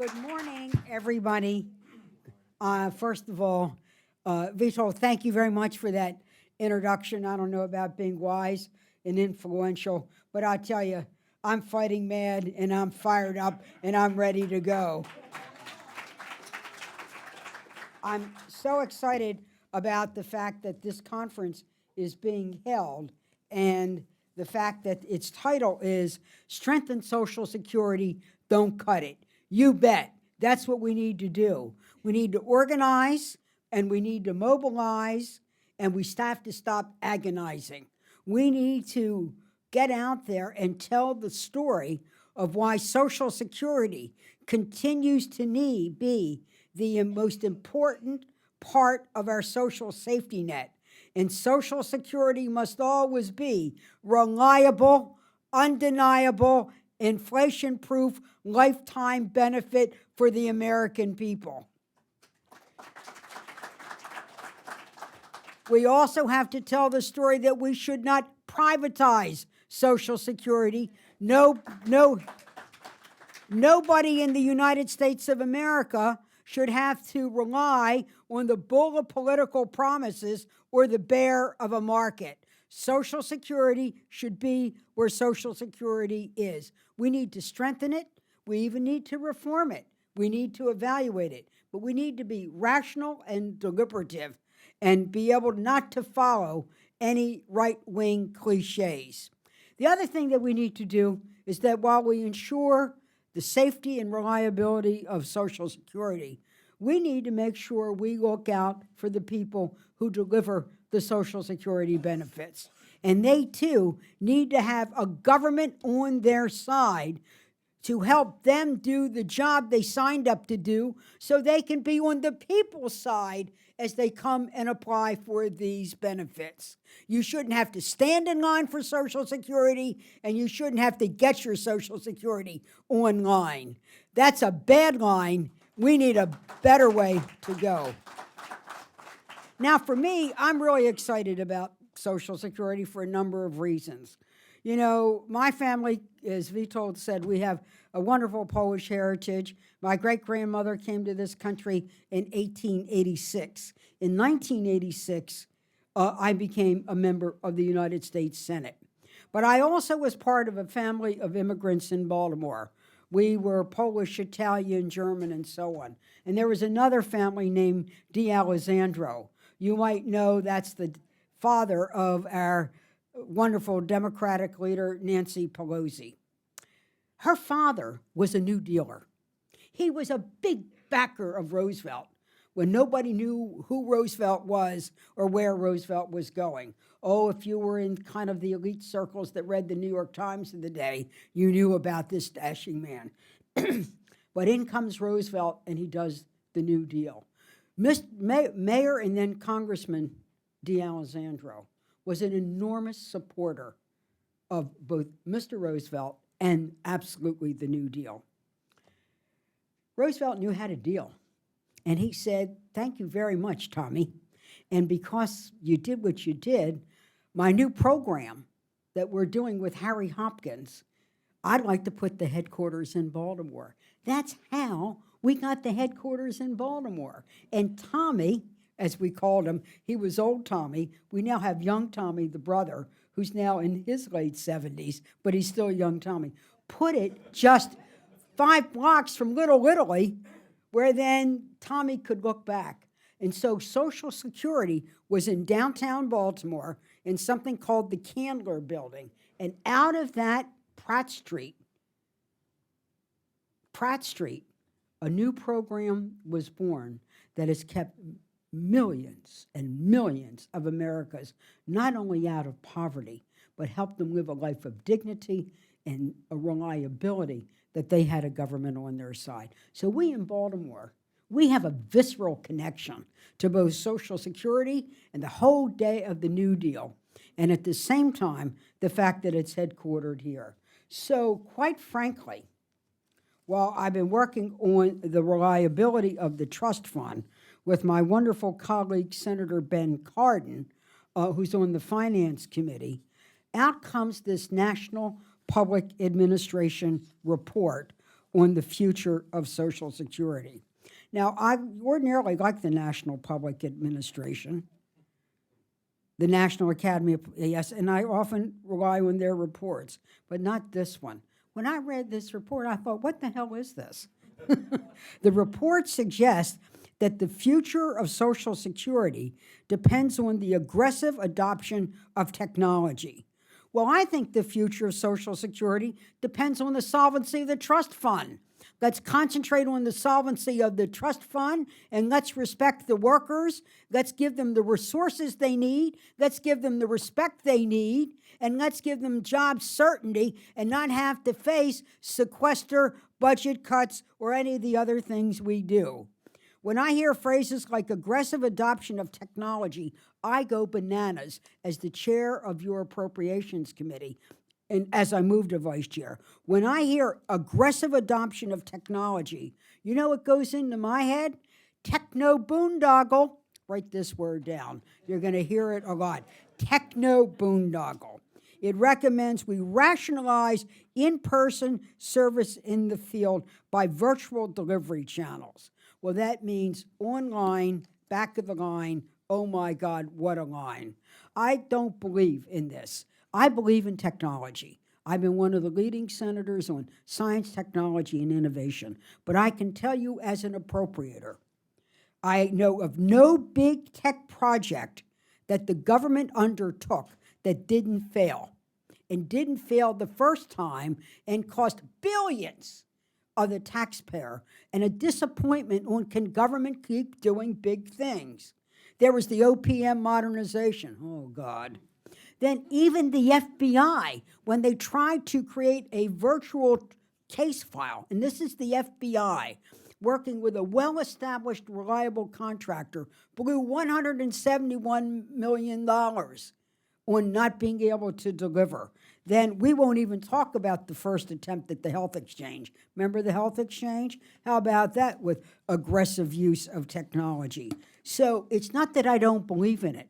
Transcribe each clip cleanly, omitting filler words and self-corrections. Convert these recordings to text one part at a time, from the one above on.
Good morning, everybody. First of all, Vito, thank you very much for that introduction. I don't know about being wise and influential, but I'll tell you, I'm fighting mad and I'm fired up and I'm ready to go. I'm so excited about the fact that this conference is being held and the fact that its title is Strengthen Social Security, Don't Cut It. You bet. That's what we need to do. We need to organize and we need to mobilize and we have to stop agonizing. We need to get out there and tell the story of why Social Security continues to be the most important part of our social safety net. And Social Security must always be reliable, undeniable, inflation-proof, lifetime benefit for the American people. We also have to tell the story that we should not privatize Social Security. Nobody in the United States of America should have to rely on the bull of political promises or the bear of a market. Social Security should be where Social Security is. We need to strengthen it. We even need to reform it. We need to evaluate it. But we need to be rational and deliberative and be able not to follow any right-wing cliches. The other thing that we need to do is that while we ensure the safety and reliability of Social Security, we need to make sure we look out for the people who deliver the Social Security benefits. And they, too, need to have a government on their side to help them do the job they signed up to do so they can be on the people's side as they come and apply for these benefits. You shouldn't have to stand in line for Social Security, and you shouldn't have to get your Social Security online. That's a bad line. We need a better way to go. Now, for me, I'm really excited about Social Security for a number of reasons. You know, my family, as Vito said, we have a wonderful Polish heritage. My great-grandmother came to this country in 1886. In 1986, I became a member of the United States Senate. But I also was part of a family of immigrants in Baltimore. We were Polish, Italian, German, and so on. And there was another family named D'Alessandro. You might know that's the father of our wonderful Democratic leader, Nancy Pelosi. Her father was a New Dealer. He was a big backer of Roosevelt when nobody knew who Roosevelt was or where Roosevelt was going. Oh, if you were in kind of the elite circles that read the New York Times of the day, you knew about this dashing man. But in comes Roosevelt, and he does the New Deal. Mayor and then Congressman D'Alessandro was an enormous supporter of both Mr. Roosevelt and absolutely the New Deal. Roosevelt knew how to deal, and he said, "Thank you very much, Tommy. And because you did what you did, my new program that we're doing with Harry Hopkins, I'd like to put the headquarters in Baltimore." That's how we got the headquarters in Baltimore. And Tommy, as we called him, he was old Tommy. We now have young Tommy, the brother, who's now in his late 70s, but he's still young Tommy. Put it just 5 blocks from Little Italy, where then Tommy could look back. And so Social Security was in downtown Baltimore in something called the Candler Building. And out of that Pratt Street, a new program was born that has kept millions and millions of Americans not only out of poverty, but helped them live a life of dignity and a reliability that they had a government on their side. So we in Baltimore, we have a visceral connection to both Social Security and the whole day of the New Deal, and at the same time, the fact that it's headquartered here. So quite frankly, while I've been working on the reliability of the trust fund with my wonderful colleague, Senator Ben Cardin, who's on the Finance Committee, out comes this National Public Administration report on the future of Social Security. Now, I ordinarily like the National Public Administration, the National Academy of, yes, and I often rely on their reports, but not this one. When I read this report, I thought, what the hell is this? The report suggests that the future of Social Security depends on the aggressive adoption of technology. Well, I think the future of Social Security depends on the solvency of the trust fund. Let's concentrate on the solvency of the trust fund, and let's respect the workers. Let's give them the resources they need. Let's give them the respect they need, and let's give them job certainty and not have to face sequester, budget cuts, or any of the other things we do. When I hear phrases like aggressive adoption of technology, I go bananas as the chair of your Appropriations Committee, and as I move to vice chair. When I hear aggressive adoption of technology, you know what goes into my head? Techno boondoggle. Write this word down. You're going to hear it a lot. Techno boondoggle. It recommends we rationalize in-person service in the field by virtual delivery channels. Well, that means online, back of the line, oh my God, what a line. I don't believe in this. I believe in technology. I've been one of the leading senators on science, technology, and innovation. But I can tell you as an appropriator, I know of no big tech project that the government undertook that didn't fail. And didn't fail the first time and cost billions of the taxpayer, and a disappointment on can government keep doing big things. There was the OPM modernization. Oh, God. Then even the FBI, when they tried to create a virtual case file, and this is the FBI, working with a well-established, reliable contractor, blew $171 million on not being able to deliver. Then we won't even talk about the first attempt at the health exchange. Remember the health exchange? How about that with aggressive use of technology? So it's not that I don't believe in it.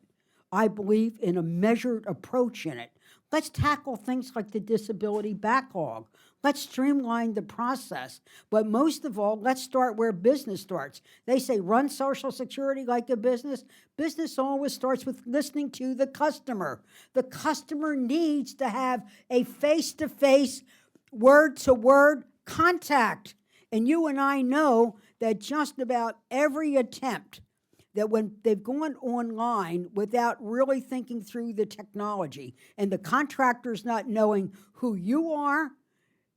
I believe in a measured approach in it. Let's tackle things like the disability backlog. Let's streamline the process. But most of all, let's start where business starts. They say run Social Security like a business. Business always starts with listening to the customer. The customer needs to have a face-to-face, word-to-word contact. And you and I know that just about every attempt that when they've gone online without really thinking through the technology and the contractors not knowing who you are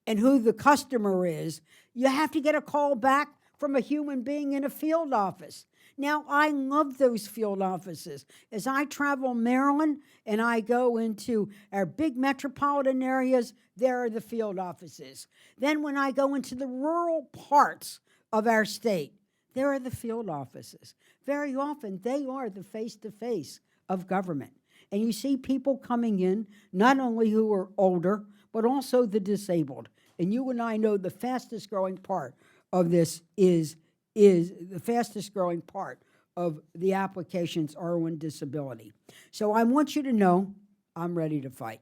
and who the customer is, you have to get a call back from a human being in a field office. Now, I love those field offices. As I travel Maryland and I go into our big metropolitan areas, there are the field offices. Then when I go into the rural parts of our state, there are the field offices. Very often, they are the face-to-face of government. And you see people coming in, not only who are older, but also the disabled. And you and I know the fastest growing part of this is the fastest growing part of the applications are on disability. So I want you to know I'm ready to fight.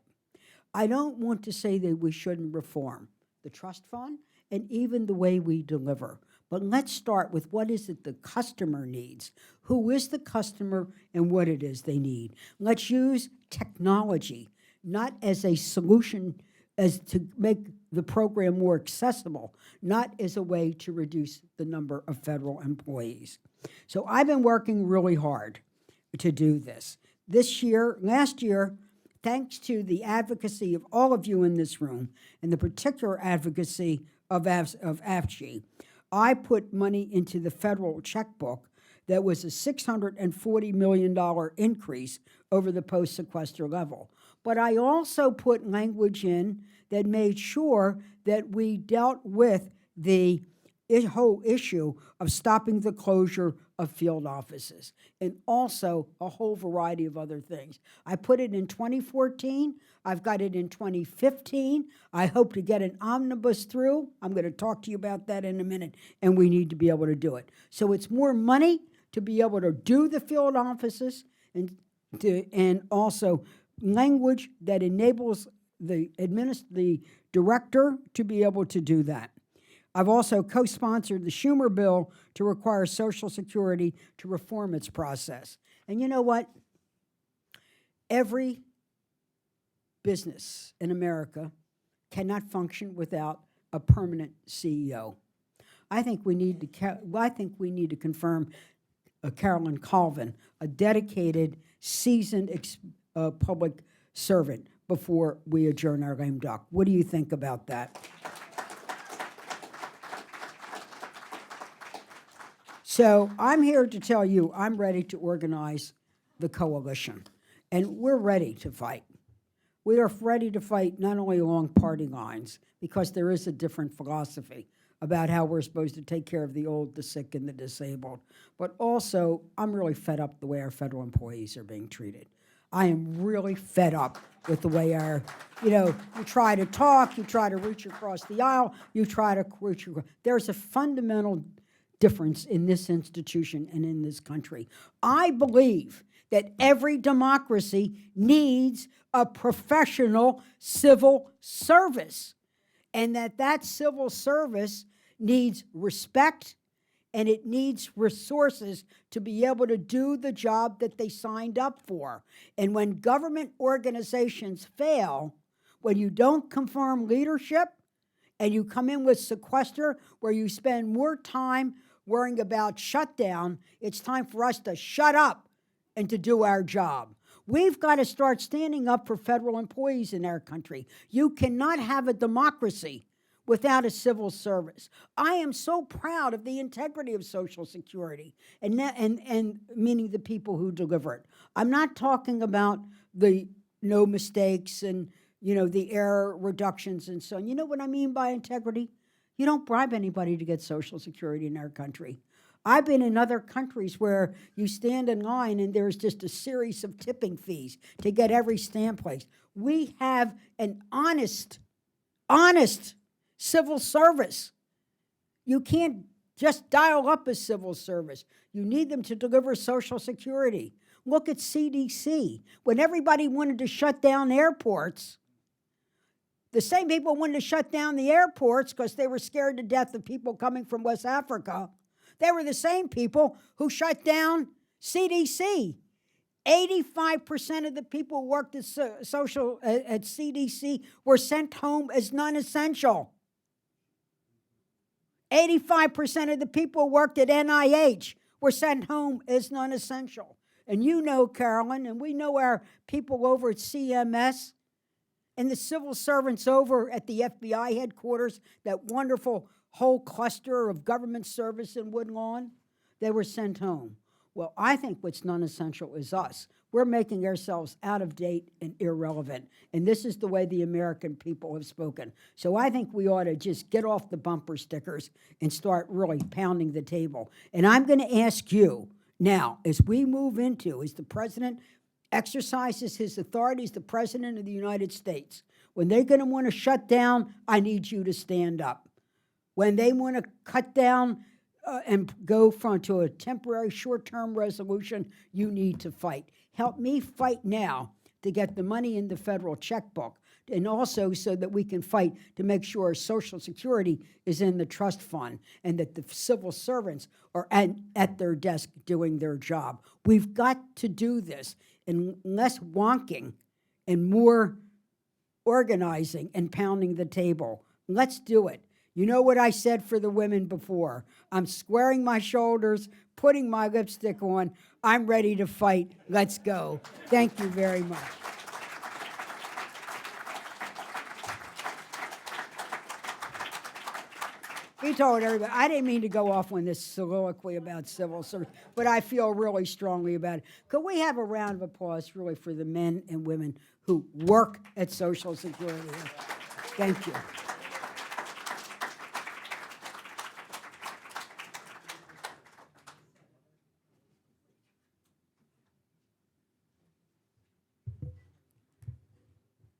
I don't want to say that we shouldn't reform the trust fund and even the way we deliver. But let's start with what is it the customer needs, who is the customer, and what it is they need. Let's use technology, not as a solution as to make the program more accessible, not as a way to reduce the number of federal employees. So I've been working really hard to do this. Last year, thanks to the advocacy of all of you in this room and the particular advocacy of AFG, I put money into the federal checkbook that was a $640 million increase over the post-sequester level. But I also put language in that made sure that we dealt with the whole issue of stopping the closure of field offices and also a whole variety of other things. I put it in 2014. I've got it in 2015. I hope to get an omnibus through. I'm going to talk to you about that in a minute, and we need to be able to do it. So it's more money to be able to do the field offices and also language that enables the director to be able to do that. I've also co-sponsored the Schumer bill to require Social Security to reform its process. And you know what? Every business in America cannot function without a permanent CEO. I think we need to confirm Carolyn Colvin, a dedicated, seasoned public servant, before we adjourn our lame duck. What do you think about that? So I'm here to tell you I'm ready to organize the coalition, and we're ready to fight. We are ready to fight not only along party lines, because there is a different philosophy about how we're supposed to take care of the old, the sick, and the disabled, but also I'm really fed up the way our federal employees are being treated. I am really fed up with the way you try to talk, you try to reach across the aisle, there's a fundamental difference in this institution and in this country. I believe that every democracy needs a professional civil service, and that civil service needs respect and it needs resources to be able to do the job that they signed up for. And when government organizations fail, when you don't confirm leadership and you come in with sequester where you spend more time worrying about shutdown, it's time for us to shut up and to do our job. We've got to start standing up for federal employees in our country. You cannot have a democracy without a civil service. I am so proud of the integrity of Social Security, and meaning the people who deliver it. I'm not talking about the no mistakes and the error reductions and so on. You know what I mean by integrity? You don't bribe anybody to get Social Security in our country. I've been in other countries where you stand in line and there's just a series of tipping fees to get every stamp placed. We have an honest civil service. You can't just dial up a civil service. You need them to deliver Social Security. Look at CDC. When everybody wanted to shut down airports, the same people wanted to shut down the airports because they were scared to death of people coming from West Africa. They were the same people who shut down CDC. 85% of the people who worked at CDC were sent home as non-essential. 85% of the people who worked at NIH were sent home as non-essential. And you know, Carolyn, and we know our people over at CMS and the civil servants over at the FBI headquarters, that wonderful whole cluster of government service in Woodlawn, they were sent home. Well, I think what's non-essential is us. We're making ourselves out of date and irrelevant, and this is the way the American people have spoken. So I think we ought to just get off the bumper stickers and start really pounding the table. And I'm going to ask you now, as we move into, as the president exercises his authority as the president of the United States, when they're going to want to shut down, I need you to stand up. When they want to cut down and go to a temporary short-term resolution, you need to fight. Help me fight now to get the money in the federal checkbook, and also so that we can fight to make sure Social Security is in the trust fund and that the civil servants are at their desk doing their job. We've got to do this, and less wonking and more organizing and pounding the table. Let's do it. You know what I said for the women before. I'm squaring my shoulders, putting my lipstick on. I'm ready to fight. Let's go. Thank you very much. He told everybody, I didn't mean to go off on this soliloquy about civil service, but I feel really strongly about it. Could we have a round of applause really for the men and women who work at Social Security? Thank you.